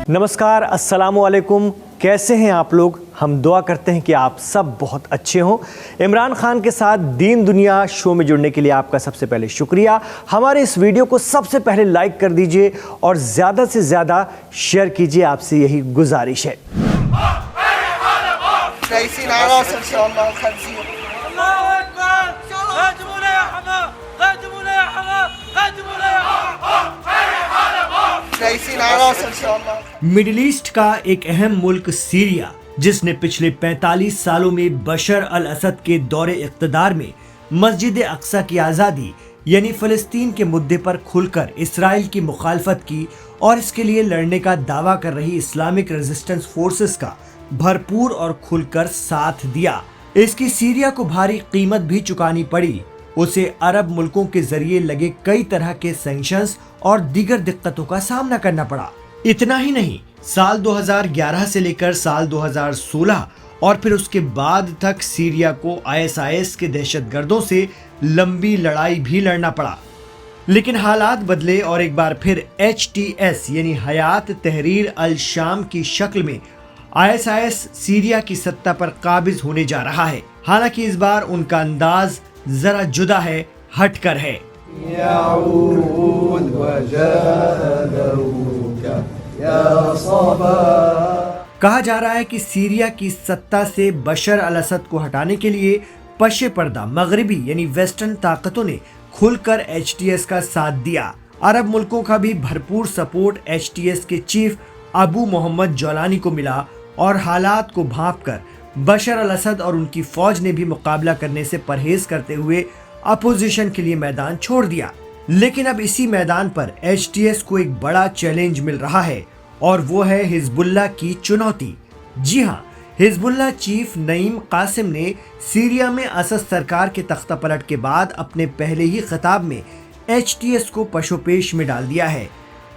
नमस्कार, अस्सलामु अलैकुम। कैसे हैं आप लोग? हम दुआ करते हैं कि आप सब बहुत अच्छे हों। इमरान खान के साथ दीन दुनिया शो में जुड़ने के लिए आपका सबसे पहले शुक्रिया। हमारे इस वीडियो को सबसे पहले लाइक कर दीजिए और ज़्यादा से ज़्यादा शेयर कीजिए, आपसे यही गुजारिश है। मिडिल ईस्ट का एक अहम मुल्क सीरिया, जिसने पिछले 45 सालों में बशर अल असद के दौरे इक़्तिदार में मस्जिद अक्सा की आज़ादी यानी फ़लस्तीन के मुद्दे पर खुलकर इसराइल की मुखालफत की और इसके लिए लड़ने का दावा कर रही इस्लामिक रेजिस्टेंस फोर्सेस का भरपूर और खुलकर साथ दिया। इसकी सीरिया को भारी कीमत भी चुकानी पड़ी। उसे अरब मुल्कों के जरिए लगे कई तरह के सैंक्शंस और दीगर दिक्कतों का सामना करना पड़ा। इतना ही नहीं, साल 2011 से लेकर साल 2016 और फिर उसके बाद तक सीरिया को आईएसआईएस के दहशतगर्दों से लंबी लड़ाई भी लड़ना पड़ा। लेकिन हालात बदले और एक बार फिर HTS यानी हयात तहरीर अल शाम की शक्ल में आईएसआईएस सीरिया की सत्ता पर काबिज होने जा रहा है। हालांकि इस बार उनका अंदाज जरा जुदा है, हटकर है। कहा जा रहा है कि सीरिया की सत्ता से बशर अल असद को हटाने के लिए पशे पर्दा मगरिबी यानी वेस्टर्न ताकतों ने खुलकर HTS का साथ दिया। अरब मुल्कों का भी भरपूर सपोर्ट HTS के चीफ अबू मोहम्मद जौलानी को मिला और हालात को भांपकर बशर अल असद और उनकी फौज ने भी मुकाबला करने से परहेज करते हुए अपोजिशन के लिए मैदान छोड़ दिया। लेकिन अब इसी मैदान पर HTS को एक बड़ा चैलेंज मिल रहा है और वो है हिजबुल्लाह की चुनौती। जी हाँ, हिजबुल्लाह चीफ नईम कासिम ने सीरिया में असद सरकार के तख्ता पलट के बाद अपने पहले ही खिताब में HTS को पशोपेश में डाल दिया है।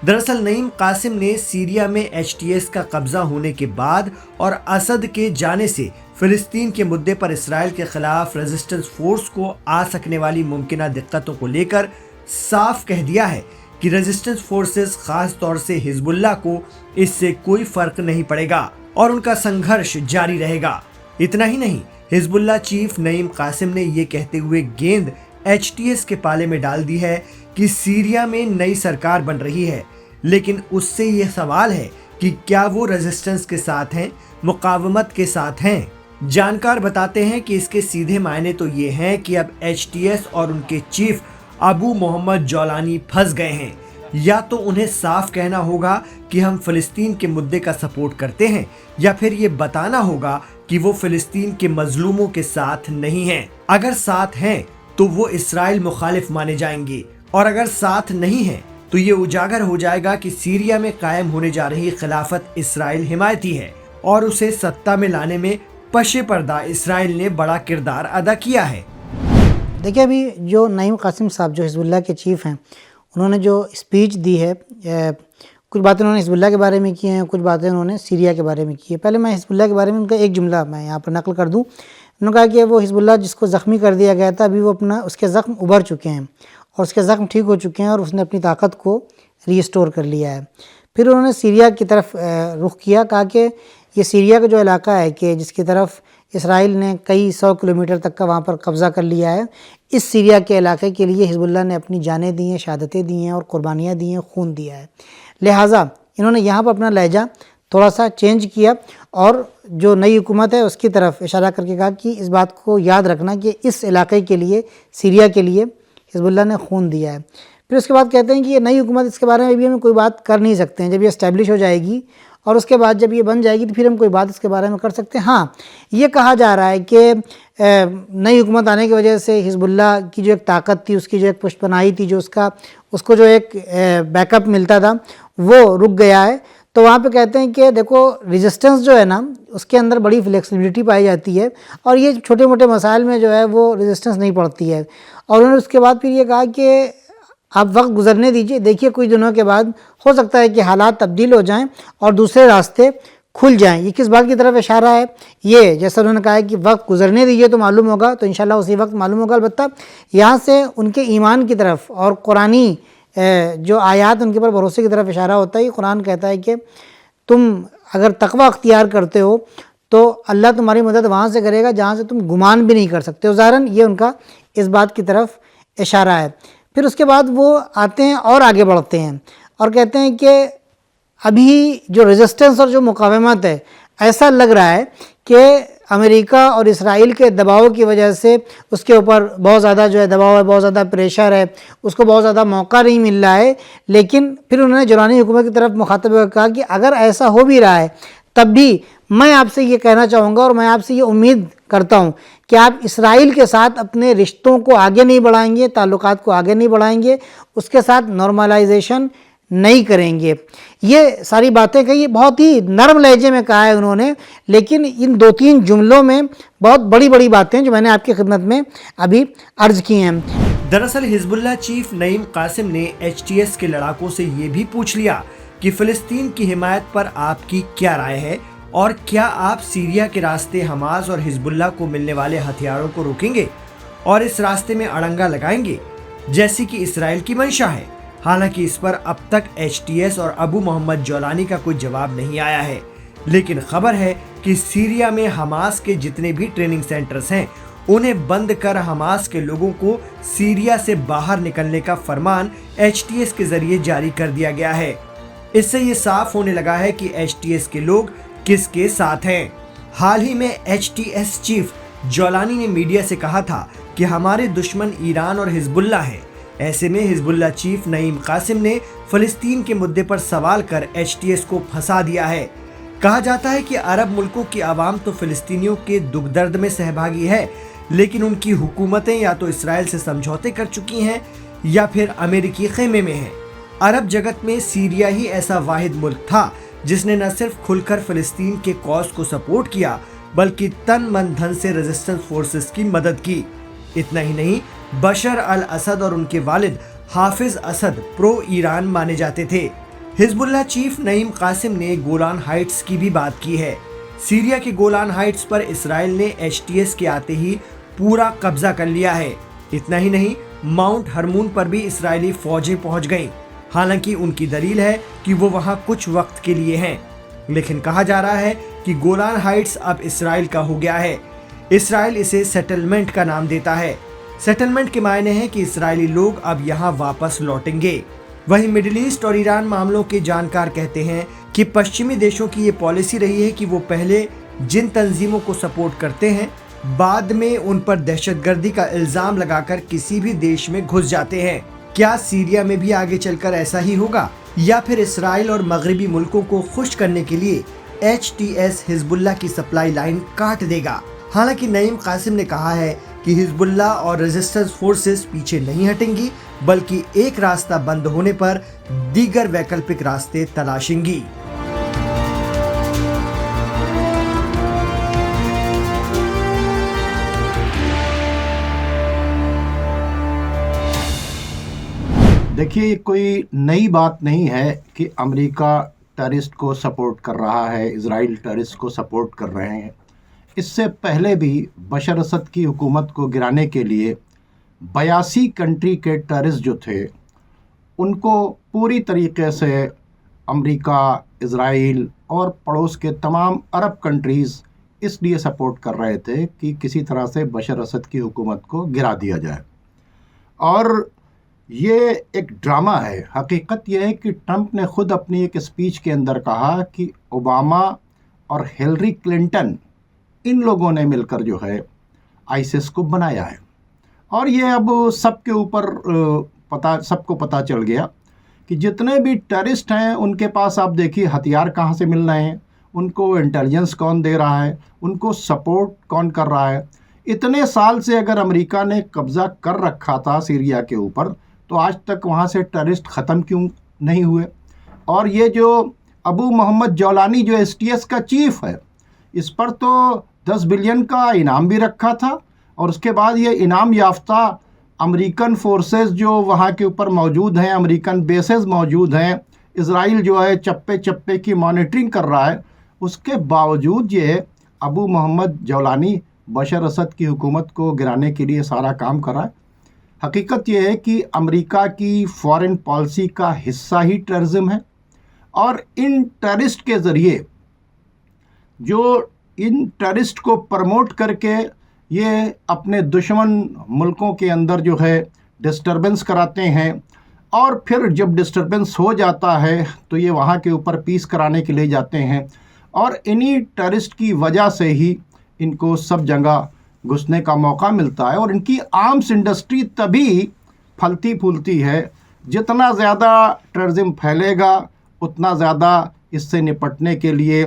दरअसल नईम कासिम ने सीरिया में HTS का कब्जा होने के बाद और असद के जाने से फिलिस्तीन के मुद्दे पर इसराइल के खिलाफ रेजिस्टेंस फोर्स को आ सकने वाली मुमकिन दिक्कतों को लेकर साफ कह दिया है कि रेजिस्टेंस फोर्सेस, खास तौर से हिजबुल्लाह को इससे कोई फर्क नहीं पड़ेगा और उनका संघर्ष जारी रहेगा। इतना ही नहीं, हिजबुल्लाह चीफ नईम कासिम ने ये कहते हुए गेंद HTS के पाले में डाल दी है कि सीरिया में नई सरकार बन रही है, लेकिन उससे ये सवाल है कि क्या वो रेजिस्टेंस के साथ हैं, मुकावमत के साथ हैं। जानकार बताते हैं कि इसके सीधे मायने तो ये हैं कि अब HTS और उनके चीफ अबू मोहम्मद जौलानी फंस गए हैं। या तो उन्हें साफ कहना होगा कि हम फिलिस्तीन के मुद्दे का सपोर्ट करते हैं, या फिर ये बताना होगा कि वो फिलिस्तीन के मजलूमों के साथ नहीं हैं। अगर साथ हैं तो वो इसराइल मुखालिफ माने जाएंगे और अगर साथ नहीं है तो ये उजागर हो जाएगा कि सीरिया में कायम होने जा रही खिलाफत इसराइल हिमायती है और उसे सत्ता में लाने में पशे पर्दा इसराइल ने बड़ा किरदार अदा किया है। देखिए, अभी जो नईम कासिम साहब जो हिजबुल्लाह के चीफ हैं, उन्होंने जो स्पीच दी है, कुछ बातें उन्होंने हिजबुल्लाह के बारे में की हैं, कुछ बातें उन्होंने सीरिया के बारे में की है। पहले मैं हिजबुल्लाह के बारे में उनका एक जुमला मैं यहाँ पर नकल कर दूँ। उन्होंने कहा कि वो हिजबुल्लाह जिसको ज़ख्मी कर दिया गया था, अभी वो उसके ज़ख्म उभर चुके हैं और उसके ज़ख्म ठीक हो चुके हैं और उसने अपनी ताकत को रीस्टोर कर लिया है। फिर उन्होंने सीरिया की तरफ रुख किया, कहा कि ये सीरिया का जो इलाका है कि जिसकी तरफ इसराइल ने कई 100 किलोमीटर तक का वहाँ पर कब्ज़ा कर लिया है, इस सीरिया के इलाके के लिए हिजबुल्लाह ने अपनी जानें दी हैं, शहादतें दी हैं और कुर्बानियाँ दी हैं, खून दिया है। लिहाजा इन्होंने यहाँ पर अपना लहजा थोड़ा सा चेंज किया और जो नई हुकूमत है उसकी तरफ इशारा करके कहा कि इस बात को याद रखना कि इस इलाके के लिए, सीरिया के लिए हिजबुल्लाह ने खून दिया है। फिर उसके बाद कहते हैं कि ये नई हुकूमत, इसके बारे में भी हम कोई बात कर नहीं सकते हैं। जब ये इस्टेब्लिश हो जाएगी और उसके बाद जब ये बन जाएगी तो फिर हम कोई बात इसके बारे में कर सकते हैं। हाँ, ये कहा जा रहा है कि नई हुकूमत आने की वजह से हिजबुल्लाह की जो एक ताकत थी, उसकी जो एक पुष्पनाई थी, जो उसको जो एक बैकअप मिलता था, वो रुक गया है। तो वहाँ पे कहते हैं कि देखो, रेजिस्टेंस जो है ना, उसके अंदर बड़ी फ्लेक्सिबिलिटी पाई जाती है और ये छोटे मोटे मसाइल में जो है वो रेजिस्टेंस नहीं पड़ती है। और उन्होंने उसके बाद फिर ये कहा कि आप वक्त गुजरने दीजिए, देखिए कुछ दिनों के बाद हो सकता है कि हालात तब्दील हो जाएं और दूसरे रास्ते खुल जाएं। ये किस बात की तरफ इशारा है? ये जैसा उन्होंने कहा है कि वक्त गुजरने दीजिए तो मालूम होगा, तो इंशाल्लाह उसी वक्त मालूम होगा। अलबत्ता यहाँ से उनके ईमान की तरफ और कुरानी जो आयात उनके ऊपर भरोसे की तरफ इशारा होता है। कुरान कहता है कि तुम अगर तकवा अख्तियार करते हो तो अल्लाह तुम्हारी मदद वहाँ से करेगा जहाँ से तुम गुमान भी नहीं कर सकते हो। ज़ाहिरन ये उनका इस बात की तरफ इशारा है। फिर उसके बाद वो आते हैं और आगे बढ़ते हैं और कहते हैं कि अभी जो रेजिस्टेंस और जो मुकावमत है, ऐसा लग रहा है कि अमेरिका और इसराइल के दबाव की वजह से उसके ऊपर बहुत ज़्यादा जो है दबाव है, बहुत ज़्यादा प्रेशर है, उसको बहुत ज़्यादा मौका नहीं मिल रहा है। लेकिन फिर उन्होंने जोलानी हुकूमत की तरफ मुखातब होकर कहा कि अगर ऐसा हो भी रहा है तब भी मैं आपसे ये कहना चाहूँगा और मैं आपसे ये उम्मीद करता हूँ कि आप इसराइल के साथ अपने रिश्तों को आगे नहीं बढ़ाएंगे, ताल्लुकात को आगे नहीं बढ़ाएंगे, उसके साथ नॉर्मलाइजेशन नहीं करेंगे। ये सारी बातें कही, बहुत ही नरम लहजे में कहा है उन्होंने, लेकिन इन 2-3 जुमलों में बहुत बड़ी बड़ी बातें जो मैंने आपकी खिदमत में अभी अर्ज की हैं। दरअसल हिजबुल्लाह चीफ नईम कासिम ने एचटीएस के लड़ाकों से ये भी पूछ लिया कि फिलिस्तीन की हिमायत पर आपकी क्या राय है और क्या आप सीरिया के रास्ते हमास और हिजबुल्लाह को मिलने वाले हथियारों को रोकेंगे और इस रास्ते में अड़ंगा लगाएंगे जैसी कि इसराइल की मंशा है। हालांकि इस पर अब तक एचटीएस और अबू मोहम्मद जौलानी का कोई जवाब नहीं आया है, लेकिन खबर है कि सीरिया में हमास के जितने भी ट्रेनिंग सेंटर्स हैं उन्हें बंद कर हमास के लोगों को सीरिया से बाहर निकलने का फरमान एचटीएस के जरिए जारी कर दिया गया है। इससे ये साफ होने लगा है कि एचटीएस के लोग किसके साथ हैं। हाल ही में एचटीएस चीफ जौलानी ने मीडिया से कहा था कि हमारे दुश्मन ईरान और हिजबुल्लाह हैं। ऐसे में हिजबुल्लाह चीफ नईम कासिम ने फिलिस्तीन के मुद्दे पर सवाल कर एचटीएस को फंसा दिया है। कहा जाता है कि अरब मुल्कों की आवाम तो फिलिस्तीनियों के दुख दर्द में सहभागी है, लेकिन उनकी हुकूमतें या तो इसराइल से समझौते कर चुकी हैं या फिर अमेरिकी खेमे में हैं। अरब जगत में सीरिया ही ऐसा वाहिद मुल्क था जिसने न सिर्फ खुलकर फिलिस्तीन के कॉज को सपोर्ट किया बल्कि तन मन धन से रेजिस्टेंस फोर्सेस की मदद की। इतना ही नहीं, बशर अल असद और उनके वालिद हाफिज असद प्रो ईरान माने जाते थे। हिजबुल्लाह चीफ नईम कासिम ने गोलान हाइट्स की भी बात की है। सीरिया के गोलान हाइट्स पर इसराइल ने एचटीएस के आते ही पूरा कब्जा कर लिया है। इतना ही नहीं, माउंट हरमून पर भी इसराइली फौजें पहुंच गईं। हालांकि उनकी दलील है कि वो वहां कुछ वक्त के लिए हैं, लेकिन कहा जा रहा है कि गोलान हाइट्स अब इसराइल का हो गया है। इसराइल इसे सेटलमेंट का नाम देता है। सेटलमेंट के मायने हैं कि इसराइली लोग अब यहाँ वापस लौटेंगे। वहीं मिडिल ईस्ट और ईरान मामलों के जानकार कहते हैं कि पश्चिमी देशों की ये पॉलिसी रही है कि वो पहले जिन तंजीमों को सपोर्ट करते हैं बाद में उन पर दहशतगर्दी का इल्जाम लगाकर किसी भी देश में घुस जाते हैं। क्या सीरिया में भी आगे चलकर ऐसा ही होगा या फिर इसराइल और मगरबी मुल्कों को खुश करने के लिए एचटीएस हिजबुल्लाह की सप्लाई लाइन काट देगा? हालांकि नईम कासिम ने कहा है कि हिजबुल्लाह और रेजिस्टेंस फोर्सेस पीछे नहीं हटेंगी बल्कि एक रास्ता बंद होने पर दीगर वैकल्पिक रास्ते तलाशेंगी। देखिए, ये कोई नई बात नहीं है कि अमेरिका टेररिस्ट को सपोर्ट कर रहा है, इजराइल टेररिस्ट को सपोर्ट कर रहे हैं। इससे पहले भी बशर असद की हुकूमत को गिराने के लिए 82 कंट्री के टेररिस्ट जो थे उनको पूरी तरीके से अमेरिका, इजराइल और पड़ोस के तमाम अरब कंट्रीज़ इसलिए सपोर्ट कर रहे थे कि किसी तरह से बशर असद की हुकूमत को गिरा दिया जाए। और ये एक ड्रामा है। हकीकत यह है कि ट्रंप ने खुद अपनी एक स्पीच के अंदर कहा कि ओबामा और हिलरी क्लिंटन इन लोगों ने मिलकर जो है आईसिस को बनाया है। और ये अब सबके ऊपर सबको पता चल गया कि जितने भी टेररिस्ट हैं उनके पास आप देखिए हथियार कहाँ से मिल रहे हैं, उनको इंटेलिजेंस कौन दे रहा है, उनको सपोर्ट कौन कर रहा है। इतने साल से अगर अमेरिका ने कब्ज़ा कर रखा था सीरिया के ऊपर तो आज तक वहाँ से टेररिस्ट ख़त्म क्यों नहीं हुए? और ये जो अबू मोहम्मद जौलानी जो एचटीएस का चीफ है, इस पर तो 10 बिलियन का इनाम भी रखा था और उसके बाद ये इनाम याफ्ता अमेरिकन फोर्सेस जो वहाँ के ऊपर मौजूद हैं, अमेरिकन बेसेस मौजूद हैं, इजराइल जो है चप्पे चप्पे की मॉनिटरिंग कर रहा है, उसके बावजूद ये अबू मोहम्मद जौलानी बशर असद की हुकूमत को गिराने के लिए सारा काम कर रहा है। हकीकत यह है कि अमेरिका की फॉरेन पॉलिसी का हिस्सा ही टेररिज्म है और इन टेररिस्ट के ज़रिए जो इन टेररिस्ट को प्रमोट करके ये अपने दुश्मन मुल्कों के अंदर जो है डिस्टर्बेंस कराते हैं, और फिर जब डिस्टर्बेंस हो जाता है तो ये वहाँ के ऊपर पीस कराने के लिए जाते हैं, और इन्हीं टेररिस्ट की वजह से ही इनको सब जगह घुसने का मौका मिलता है। और इनकी आर्म्स इंडस्ट्री तभी फलती फूलती है, जितना ज़्यादा टेररिज्म फैलेगा उतना ज़्यादा इससे निपटने के लिए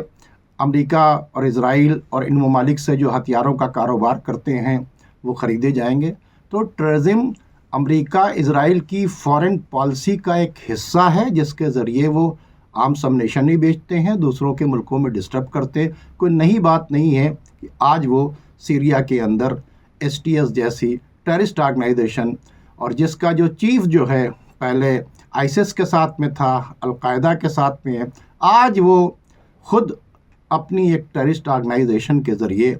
अमेरिका और इज़राइल और इन ममालिक से जो हथियारों का कारोबार करते हैं वो ख़रीदे जाएंगे। तो टेररिज्म अमेरिका इज़राइल की फॉरेन पॉलिसी का एक हिस्सा है, जिसके ज़रिए वो आर्म्स अम्यूनिशन ही बेचते हैं, दूसरों के मुल्कों में डिस्टर्ब करते हैं। कोई नई बात नहीं है कि आज वो सीरिया के अंदर STS जैसी टेररिस्ट ऑर्गेनाइजेशन, और जिसका जो चीफ जो है पहले आईसिस के साथ में था, अलकायदा के साथ में है, आज वो खुद अपनी एक टेररिस्ट ऑर्गेनाइजेशन के ज़रिए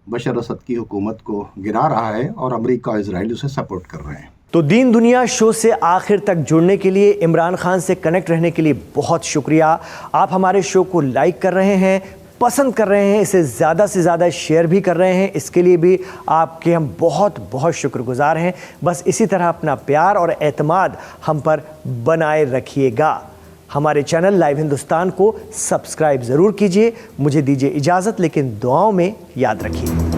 बशर असद की हुकूमत को गिरा रहा है, और अमेरिका और इज़राइल उसे सपोर्ट कर रहे हैं। तो दीन दुनिया शो से आखिर तक जुड़ने के लिए, इमरान खान से कनेक्ट रहने के लिए बहुत शुक्रिया। आप हमारे शो को लाइक कर रहे हैं, पसंद कर रहे हैं, इसे ज़्यादा से ज़्यादा शेयर भी कर रहे हैं, इसके लिए भी आपके हम बहुत बहुत शुक्रगुजार हैं। बस इसी तरह अपना प्यार और एतमाद हम पर बनाए रखिएगा। हमारे चैनल लाइव हिंदुस्तान को सब्सक्राइब ज़रूर कीजिए। मुझे दीजिए इजाज़त, लेकिन दुआओं में याद रखिए।